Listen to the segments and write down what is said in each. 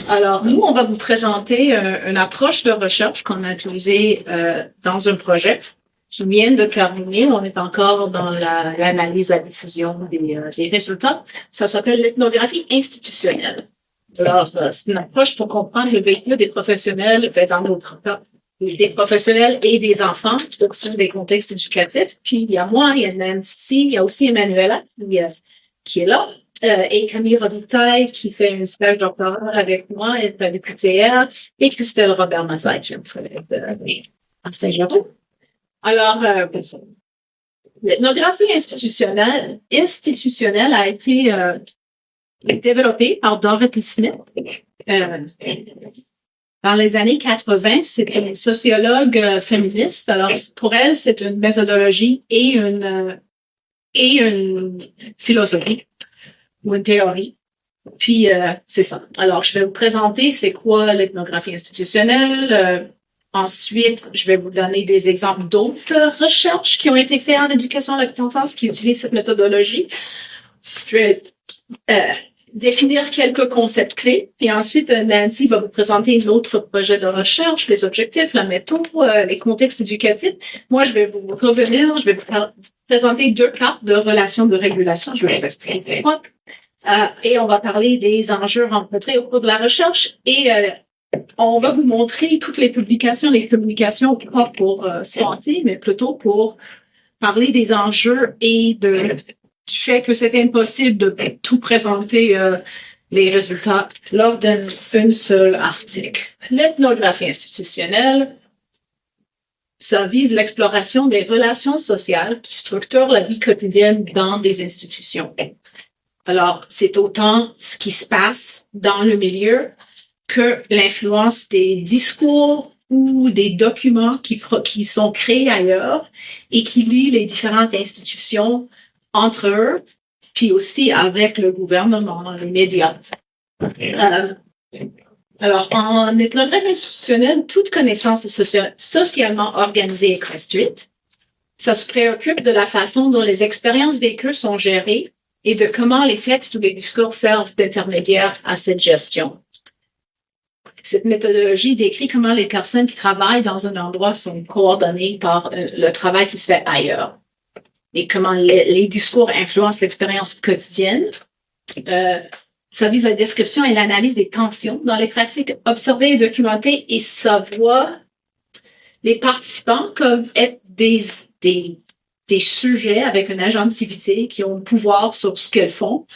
Alors, nous, on va vous présenter une approche de recherche qu'on a utilisée dans un projet qui vient de terminer. On est encore dans l'analyse, la diffusion des résultats. Ça s'appelle l'ethnographie institutionnelle. Alors, c'est une approche pour comprendre le vécu des professionnels, dans notre cas, des professionnels et des enfants au sein des contextes éducatifs. Puis, il y a moi, il y a Nancy, il y a aussi Emmanuela qui est là. Et Camille Robitaille, qui fait un stage doctoral avec moi, est à l'UQTR, et Christelle Robert-Mazaille, qui est une collègue à Saint-Jérôme. Alors, l'ethnographie institutionnelle a été développée par Dorothy Smith. Dans les années 80, c'est une sociologue féministe. Alors, pour elle, c'est une méthodologie et une philosophie ou une théorie. Puis, c'est ça. Alors, je vais vous présenter c'est quoi l'ethnographie institutionnelle. Ensuite, je vais vous donner des exemples d'autres recherches qui ont été faites en éducation à la petite enfance qui utilisent cette méthodologie. Je vais définir quelques concepts clés. Puis ensuite, Nancy va vous présenter l'autre projet de recherche, les objectifs, la méthode, les contextes éducatifs. Moi, je vais vous revenir, je vais vous présenter 2 cartes de relations de régulation. Je vais vous expliquer c'est quoi. Et on va parler des enjeux rencontrés au cours de la recherche et on va vous montrer toutes les publications, les communications, pas pour se vanter, mais plutôt pour parler des enjeux et du fait que c'est impossible de tout présenter les résultats lors d'un seul article. L'ethnographie institutionnelle, ça vise l'exploration des relations sociales qui structurent la vie quotidienne dans des institutions. Alors, c'est autant ce qui se passe dans le milieu que l'influence des discours ou des documents qui sont créés ailleurs et qui lient les différentes institutions entre eux, puis aussi avec le gouvernement, les médias. Alors, en ethnographie institutionnelle, toute connaissance est socialement organisée et construite. Ça se préoccupe de la façon dont les expériences vécues sont gérées et de comment les textes ou les discours servent d'intermédiaire à cette gestion. Cette méthodologie décrit comment les personnes qui travaillent dans un endroit sont coordonnées par le travail qui se fait ailleurs et comment les discours influencent l'expérience quotidienne. Ça vise la description et l'analyse des tensions dans les pratiques observées et documentées et ça voit les participants comme être des sujets avec une agentivité qui ont le pouvoir sur ce qu'elles font,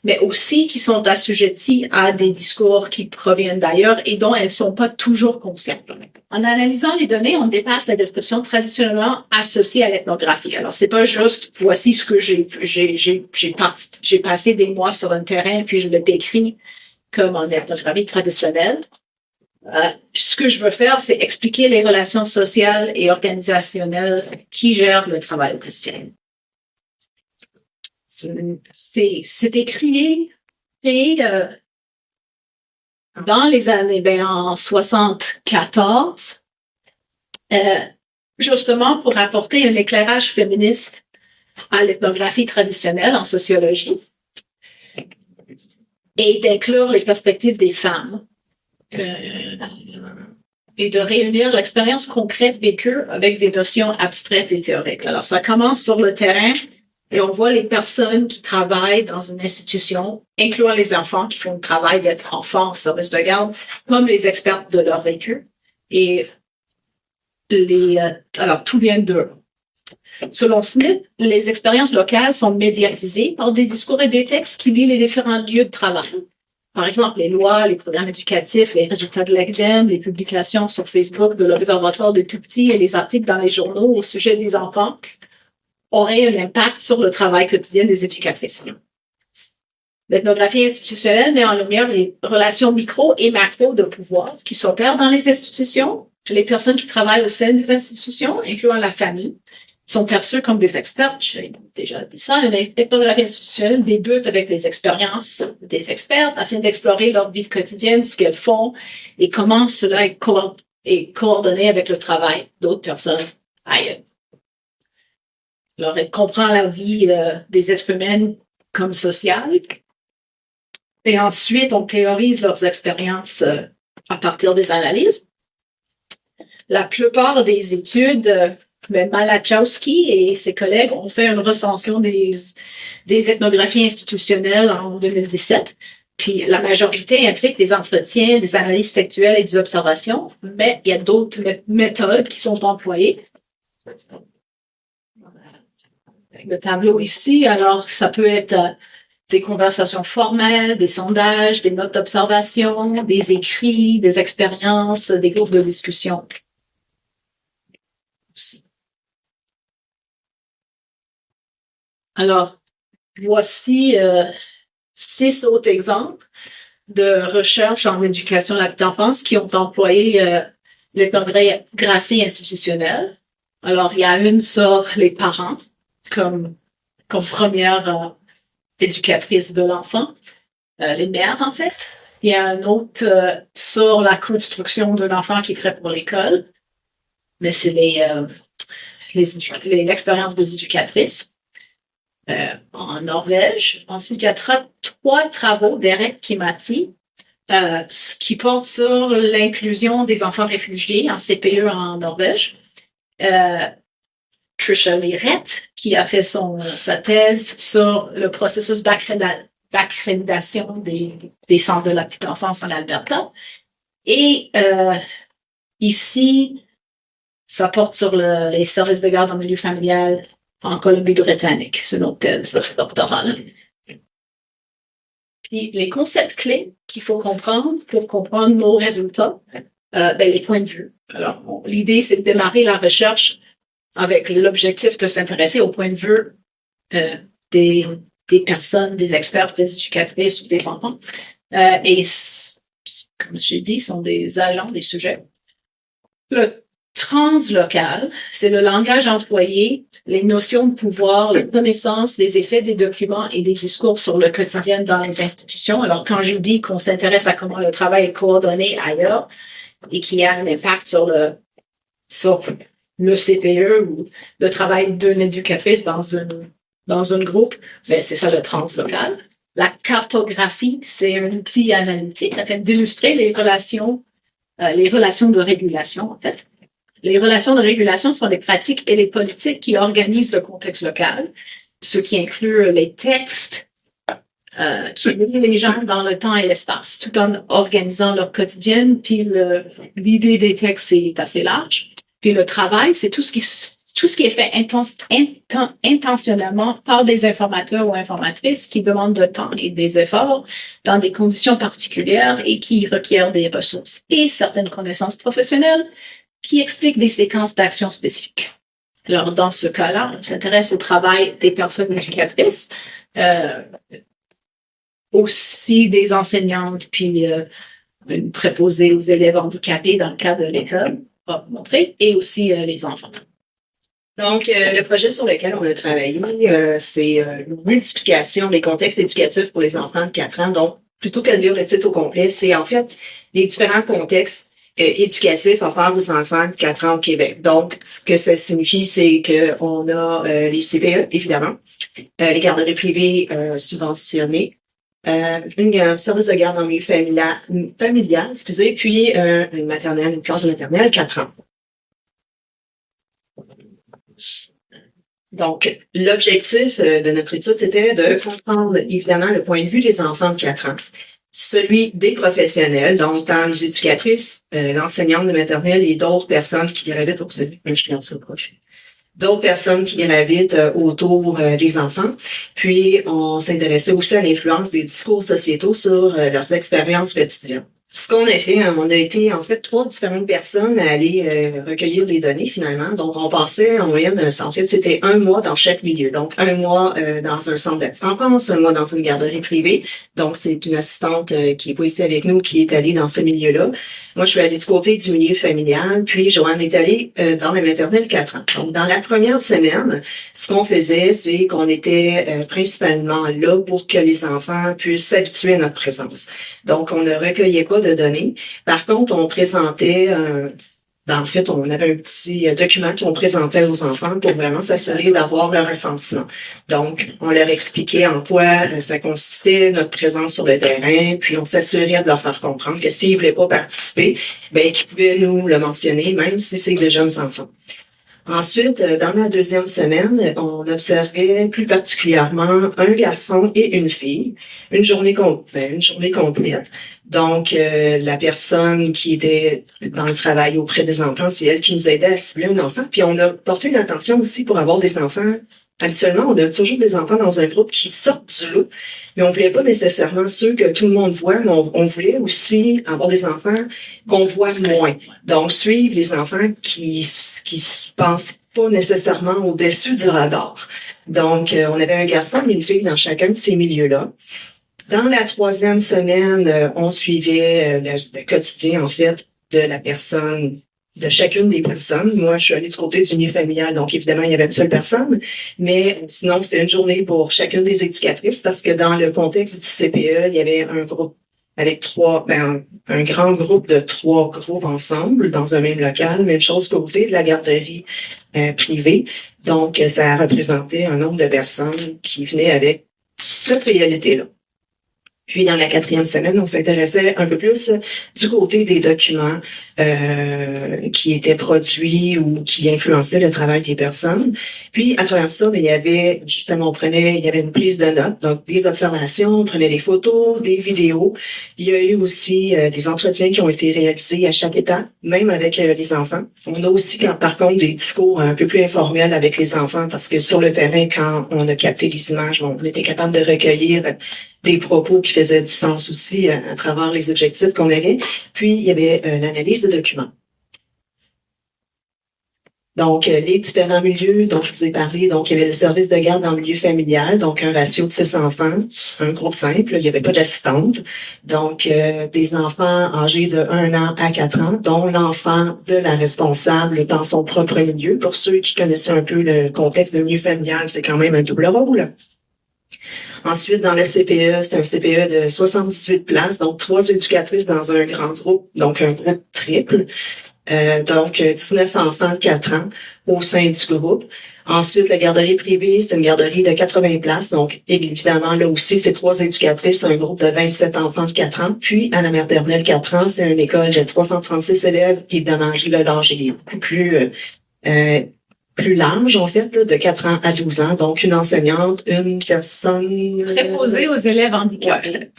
mais aussi qui sont assujettis à des discours qui proviennent d'ailleurs et dont elles ne sont pas toujours conscientes. En analysant les données, on dépasse la description traditionnellement associée à l'ethnographie. Alors, c'est pas juste, voici ce que j'ai passé des mois sur un terrain puis je le décris comme en ethnographie traditionnelle. Ce que je veux faire, c'est expliquer les relations sociales et organisationnelles qui gèrent le travail au quotidien. C'est écrit dans les années, en 74, justement pour apporter un éclairage féministe à l'ethnographie traditionnelle en sociologie et d'inclure les perspectives des femmes. Et de réunir l'expérience concrète vécue avec des notions abstraites et théoriques. Alors, ça commence sur le terrain et on voit les personnes qui travaillent dans une institution, incluant les enfants qui font le travail d'être enfants en service de garde, comme les experts de leur vécu. Et alors, tout vient d'eux. Selon Smith, les expériences locales sont médiatisées par des discours et des textes qui lient les différents lieux de travail. Par exemple, les lois, les programmes éducatifs, les résultats de l'ACDEM, les publications sur Facebook de l'Observatoire des tout-petits et les articles dans les journaux au sujet des enfants auraient un impact sur le travail quotidien des éducatrices. L'ethnographie institutionnelle met en lumière les relations micro et macro de pouvoir qui s'opèrent dans les institutions. Les personnes qui travaillent au sein des institutions, incluant la famille, sont perçus comme des experts. J'ai déjà dit ça. Une ethnographie institutionnelle débute avec les expériences des experts afin d'explorer leur vie quotidienne, ce qu'elles font et comment cela est coordonné avec le travail d'autres personnes ailleurs. Alors, elle comprend la vie des êtres humains comme sociale. Et ensuite, on théorise leurs expériences à partir des analyses. La plupart des études, Malachowski et ses collègues ont fait une recension des ethnographies institutionnelles en 2017. Puis la majorité implique des entretiens, des analyses textuelles et des observations, mais il y a d'autres méthodes qui sont employées. Le tableau ici, alors ça peut être des conversations formelles, des sondages, des notes d'observation, des écrits, des expériences, des groupes de discussion. Alors, voici 6 autres exemples de recherche en éducation à la petite enfance qui ont employé l'ethnographie institutionnelle. Alors, il y a une sur les parents comme première éducatrice de l'enfant, les mères en fait. Il y a un autre sur la construction d'un enfant qui est prêt pour l'école, mais c'est l'expérience des éducatrices. En Norvège. Ensuite, il y a 3 travaux d'Eric Kimati qui portent sur l'inclusion des enfants réfugiés en CPE en Norvège. Trisha Lirette, qui a fait sa thèse sur le processus d'accréditation des centres de la petite enfance en Alberta. Et ici, ça porte sur les services de garde en milieu familial en Colombie-Britannique. C'est notre thèse doctorale. Puis les concepts clés qu'il faut comprendre pour comprendre nos résultats, les points de vue. Alors, l'idée, c'est de démarrer la recherche avec l'objectif de s'intéresser aux points de vue des personnes, des experts, des éducatrices ou des enfants. Et comme j'ai dit, sont des agents, des sujets. Le translocal, c'est le langage employé, les notions de pouvoir, les connaissances, les effets des documents et des discours sur le quotidien dans les institutions. Alors, quand je dis qu'on s'intéresse à comment le travail est coordonné ailleurs et qu'il y a un impact sur le CPE ou le travail d'une éducatrice dans un groupe, c'est ça le translocal. La cartographie, c'est un outil analytique afin d'illustrer les relations de régulation, en fait. Les relations de régulation sont les pratiques et les politiques qui organisent le contexte local, ce qui inclut les textes qui lient les gens dans le temps et l'espace, tout en organisant leur quotidien. Puis l'idée des textes est assez large. Puis le travail, c'est tout ce qui est fait intentionnellement par des informateurs ou informatrices qui demandent de temps et des efforts dans des conditions particulières et qui requièrent des ressources et certaines connaissances professionnelles qui expliquent des séquences d'actions spécifiques. Alors, dans ce cas-là, on s'intéresse au travail des personnes éducatrices, aussi des enseignantes, puis une préposée aux élèves handicapés dans le cadre de l'école, on va montrer, et aussi les enfants. Donc, le projet sur lequel on a travaillé, c'est une multiplication des contextes éducatifs pour les enfants de 4 ans. Donc, plutôt que de lire le titre au complet, c'est en fait les différents contextes éducatifs offerts aux enfants de 4 ans au Québec. Donc, ce que ça signifie, c'est que on a les CPE, évidemment, les garderies privées subventionnées, un service de garde en milieu familial, puis une classe de maternelle, 4 ans. Donc, l'objectif de notre étude, c'était de comprendre, évidemment, le point de vue des enfants de 4 ans. Celui des professionnels, donc tant les éducatrices, l'enseignante de maternelle et d'autres personnes qui gravitent, d'autres personnes qui gravitent autour des enfants. Puis, on s'intéressait aussi à l'influence des discours sociétaux sur leurs expériences quotidiennes. Ce qu'on a fait, on a été en fait 3 différentes personnes à aller recueillir les données finalement. Donc, on passait en moyenne, en fait, c'était 1 mois dans chaque milieu. Donc, 1 mois dans un centre d'assistance enfance, 1 mois dans une garderie privée. Donc, c'est une assistante qui est pas ici avec nous qui est allée dans ce milieu-là. Moi, je suis allée du côté du milieu familial, puis Joanne est allée dans la maternelle 4 ans. Donc, dans la première semaine, ce qu'on faisait, c'est qu'on était principalement là pour que les enfants puissent s'habituer à notre présence. Donc, on ne recueillait pas de données. Par contre, on présentait En fait, on avait un petit document qu'on présentait aux enfants pour vraiment s'assurer d'avoir leur ressentiment. Donc, on leur expliquait en quoi ça consistait, notre présence sur le terrain, puis on s'assurait de leur faire comprendre que s'ils voulaient pas participer, ben qu'ils pouvaient nous le mentionner, même si c'est de jeunes enfants. Ensuite, dans la deuxième semaine, on observait plus particulièrement un garçon et une fille, une journée complète. Donc, la personne qui était dans le travail auprès des enfants, c'est elle qui nous aidait à cibler un enfant. Puis on a porté une attention aussi pour avoir des enfants. Habituellement, on a toujours des enfants dans un groupe qui sortent du lot, mais on voulait pas nécessairement ceux que tout le monde voit, mais on voulait aussi avoir des enfants qu'on voit moins. Donc, suivre les enfants qui pensent pas nécessairement au-dessus du radar. Donc, on avait un garçon et une fille dans chacun de ces milieux-là. Dans la troisième semaine, on suivait le quotidien, en fait, de la personne, de chacune des personnes. Moi, je suis allée du côté du milieu familial, donc évidemment, il y avait une seule personne. Mais sinon, c'était une journée pour chacune des éducatrices parce que dans le contexte du CPE, il y avait un groupe avec un grand groupe de 3 groupes ensemble dans un même local. Même chose côté de la garderie privée. Donc, ça représentait un nombre de personnes qui venaient avec cette réalité-là. Puis, dans la quatrième semaine, on s'intéressait un peu plus du côté des documents qui étaient produits ou qui influençaient le travail des personnes. Puis, à travers ça, il y avait, justement, il y avait une prise de notes, donc des observations, on prenait des photos, des vidéos. Il y a eu aussi des entretiens qui ont été réalisés à chaque étape, même avec les enfants. On a aussi, par contre, des discours un peu plus informels avec les enfants, parce que sur le terrain, quand on a capté les images, on était capable de recueillir des propos qui faisaient du sens aussi à travers les objectifs qu'on avait. Puis, il y avait l'analyse de documents. Donc, les différents milieux dont je vous ai parlé, donc il y avait le service de garde en milieu familial, donc un ratio de 6 enfants, un groupe simple, il n'y avait pas d'assistante. Donc, des enfants âgés de 1 an à 4 ans, dont l'enfant de la responsable dans son propre milieu. Pour ceux qui connaissaient un peu le contexte de milieu familial, c'est quand même un double rôle. Ensuite, dans le CPE, c'est un CPE de 78 places, donc 3 éducatrices dans un grand groupe, donc un groupe triple. Donc 19 enfants de 4 ans au sein du groupe. Ensuite, la garderie privée, c'est une garderie de 80 places. Donc, évidemment, là aussi, c'est 3 éducatrices, un groupe de 27 enfants de 4 ans. Puis, à la maternelle 4 ans, c'est une école de 336 élèves. Évidemment, l'âge est beaucoup plus large, en fait, là, de 4 ans à 12 ans. Donc, une enseignante, une personne... Préposée aux élèves handicapés.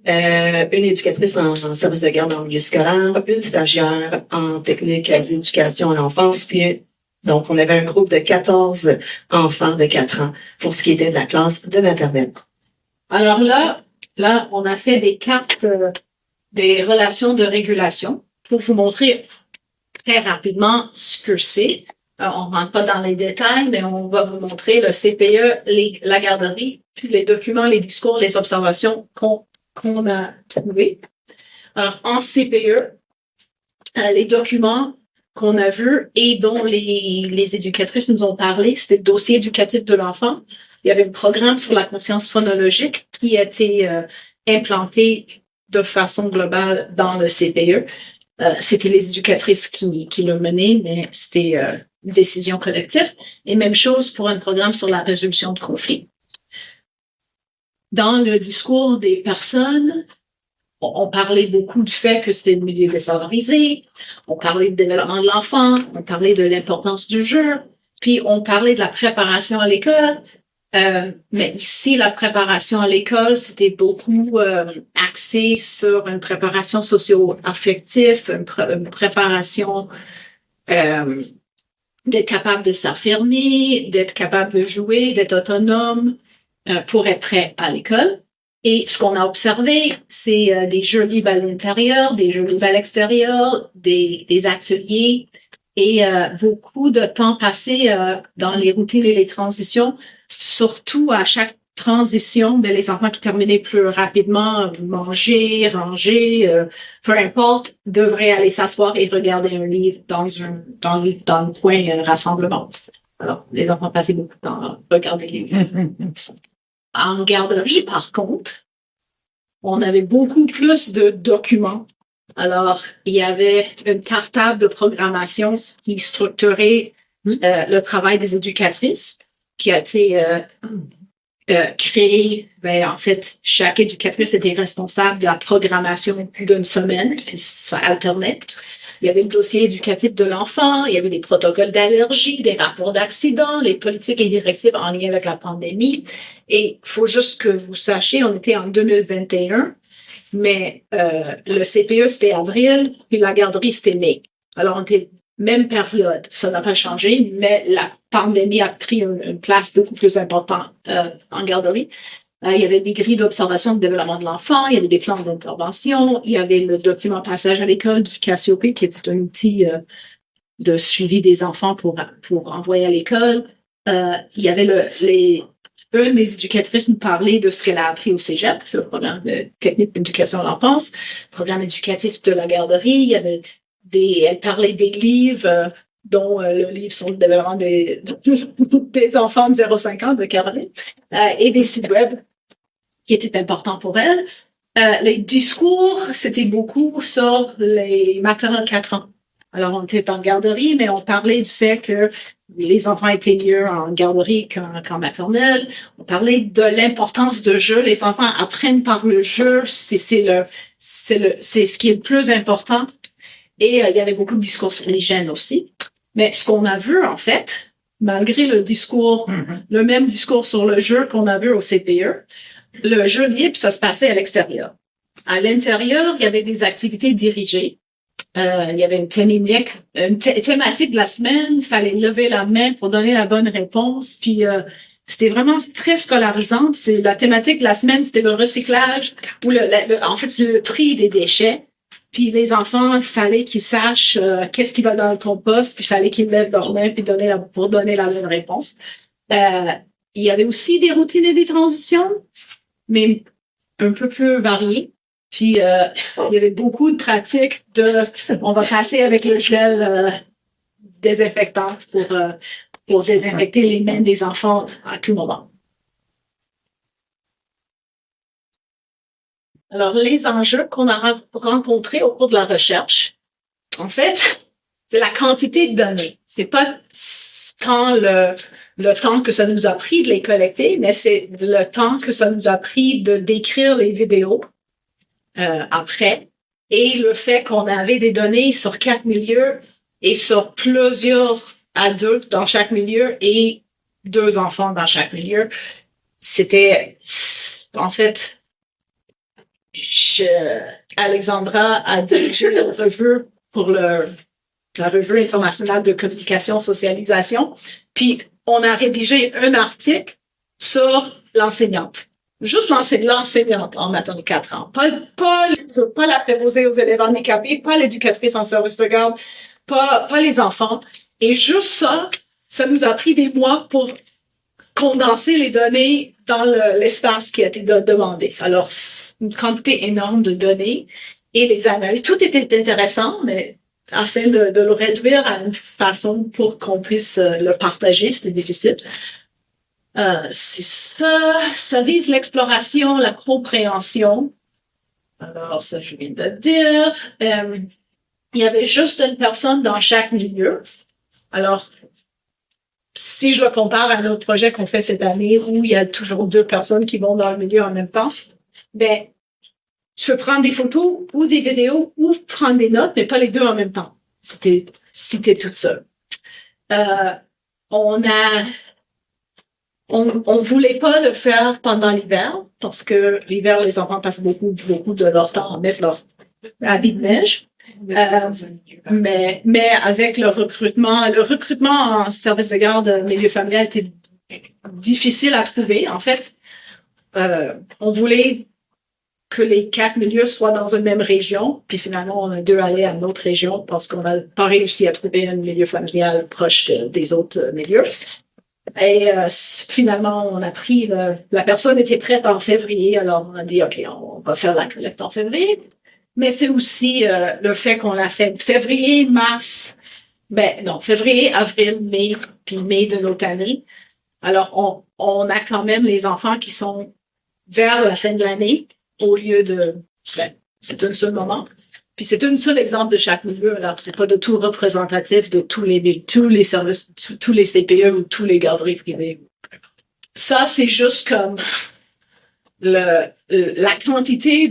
Une éducatrice en service de garde en milieu scolaire, une stagiaire en technique d'éducation à l'enfance, puis donc on avait un groupe de 14 enfants de 4 ans pour ce qui était de la classe de maternelle. Alors là, on a fait des cartes des relations de régulation pour vous montrer très rapidement ce que c'est. On rentre pas dans les détails, mais on va vous montrer le CPE, la garderie, puis les documents, les discours, les observations qu'on a trouvés. Alors, en CPE, les documents qu'on a vus et dont les éducatrices nous ont parlé, c'était le dossier éducatif de l'enfant. Il y avait un programme sur la conscience phonologique qui a été implanté de façon globale dans le CPE. C'était les éducatrices qui l'ont mené, mais c'était une décision collective. Et même chose pour un programme sur la résolution de conflits. Dans le discours des personnes, on parlait beaucoup du fait que c'était le milieu défavorisé, on parlait du développement de l'enfant, on parlait de l'importance du jeu, puis on parlait de la préparation à l'école. Mais ici, la préparation à l'école, c'était beaucoup axé sur une préparation socio-affective, une préparation d'être capable de s'affirmer, d'être capable de jouer, d'être autonome pour être prêt à l'école. Et ce qu'on a observé, c'est des jeux libres à l'intérieur, des jeux libres à l'extérieur, des ateliers et beaucoup de temps passé dans les routines et les transitions. Surtout à chaque transition, les enfants qui terminaient plus rapidement, manger, ranger, peu importe, devraient aller s'asseoir et regarder un livre dans le coin rassemblement. Alors, les enfants passaient beaucoup de temps à regarder les livres. En garderie, par contre, on avait beaucoup plus de documents Alors, il y avait une cartable de programmation qui structurait le travail des éducatrices, qui a été créée. Ben, en fait, chaque éducatrice était responsable de la programmation d'une semaine, puis ça alternait. Il y avait le dossier éducatif de l'enfant, il y avait des protocoles d'allergie, des rapports d'accident, les politiques et directives en lien avec la pandémie. Et il faut juste que vous sachiez, on était en 2021, mais le CPE, c'était avril, puis la garderie, c'était mai. Alors, on était même période. Ça n'a pas changé, mais la pandémie a pris une place beaucoup plus importante en garderie. Il y avait des grilles d'observation de développement de l'enfant, il y avait des plans d'intervention, il y avait le document passage à l'école du Cassiope, qui est un outil de suivi des enfants pour envoyer à l'école. Il y avait une des éducatrices nous parlait de ce qu'elle a appris au Cégep, le programme de technique d'éducation à l'enfance, le programme éducatif de la garderie. Il y avait elle parlait des livres, dont le livre sur le développement des enfants de 0,5 ans de Caroline, et des sites web qui étaient importants pour elle. Les discours, c'était beaucoup sur les maternelles 4 ans. Alors, on était en garderie, mais on parlait du fait que les enfants étaient mieux en garderie qu'en maternelle. On parlait de l'importance de jeu. Les enfants apprennent par le jeu. C'est ce qui est le plus important. Et il y avait beaucoup de discours sur l'hygiène aussi. Mais ce qu'on a vu, en fait, malgré le discours, le même discours sur le jeu qu'on a vu au CPE, le jeu libre, ça se passait à l'extérieur. À l'intérieur, il y avait des activités dirigées. Il y avait une thématique de la semaine. Il fallait lever la main pour donner la bonne réponse. Puis c'était vraiment très scolarisant. La thématique de la semaine, c'était le recyclage ou en fait, c'est le tri des déchets. Puis les enfants, il fallait qu'ils sachent qu'est-ce qui va dans le compost, puis il fallait qu'ils lèvent leurs mains puis pour donner la bonne réponse. Il y avait aussi des routines et des transitions, mais un peu plus variées. Puis il y avait beaucoup de pratiques on va passer avec le gel désinfectant pour désinfecter les mains des enfants à tout moment. Alors, les enjeux qu'on a rencontrés au cours de la recherche, en fait, c'est la quantité de données. C'est pas tant le temps que ça nous a pris de les collecter, mais c'est le temps que ça nous a pris de décrire les vidéos après, et le fait qu'on avait des données sur 4 milieux et sur plusieurs adultes dans chaque milieu et 2 enfants dans chaque milieu. C'était, en fait, Alexandra a dirigé la revue pour la revue internationale de communication socialisation, puis on a rédigé un article sur l'enseignante. Juste l'enseignante en maternelle 4 ans. Pas la préposée aux élèves handicapés, pas l'éducatrice en service de garde, pas les enfants. Et juste ça nous a pris des mois pour condenser les données dans l'espace qui a été demandé. Alors, une quantité énorme de données et les analyses. Tout était intéressant, mais afin de le réduire à une façon pour qu'on puisse le partager, c'était difficile. C'est ça vise l'exploration, la compréhension. Alors, ça, je viens de dire. Il y avait juste une personne dans chaque milieu. Alors, si je le compare à un autre projet qu'on fait cette année où il y a toujours 2 personnes qui vont dans le milieu en même temps, ben, tu peux prendre des photos ou des vidéos ou prendre des notes, mais pas les deux en même temps. Si t'es toute seule. On voulait pas le faire pendant l'hiver parce que l'hiver, les enfants passent beaucoup de leur temps à mettre leur habit de neige. Mais avec le recrutement en service de garde milieu familial était difficile à trouver. En fait, on voulait que les 4 milieux soient dans une même région, puis finalement, on a 2 allés à une autre région parce qu'on n'a pas réussi à trouver un milieu familial proche des autres milieux. Et finalement, on a pris la personne était prête en février, alors on a dit OK, on va faire la collecte en février. Mais c'est aussi le fait qu'on l'a fait février, avril, mai, puis mai de l'autre année. Alors on a quand même les enfants qui sont vers la fin de l'année au lieu de c'est un seul moment. Puis c'est un seul exemple de chaque milieu, alors c'est pas de tout représentatif de tous les services, tous les CPE ou tous les garderies privées. Ça, c'est juste comme la quantité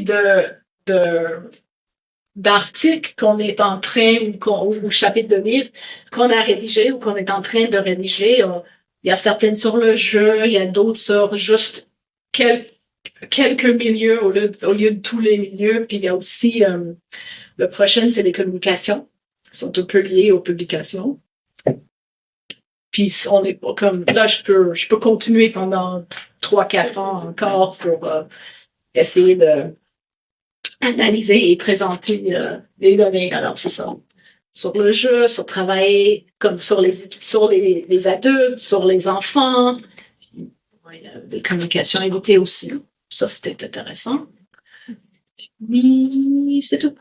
d'articles qu'on est en train, ou chapitres de livres qu'on a rédigés ou qu'on est en train de rédiger. Il y a certaines sur le jeu, il y a d'autres sur juste quelques milieux au lieu de tous les milieux. Puis il y a aussi, le prochain, c'est les communications, qui sont un peu liées aux publications. Puis on est pas comme, là, je peux continuer pendant 3-4 ans encore pour essayer de analyser et présenter les données. Alors, c'est ça. Sur le jeu, sur travailler comme sur les adultes, sur les enfants. Il y a des communications évitées aussi. Ça, c'était intéressant. Oui, c'est tout.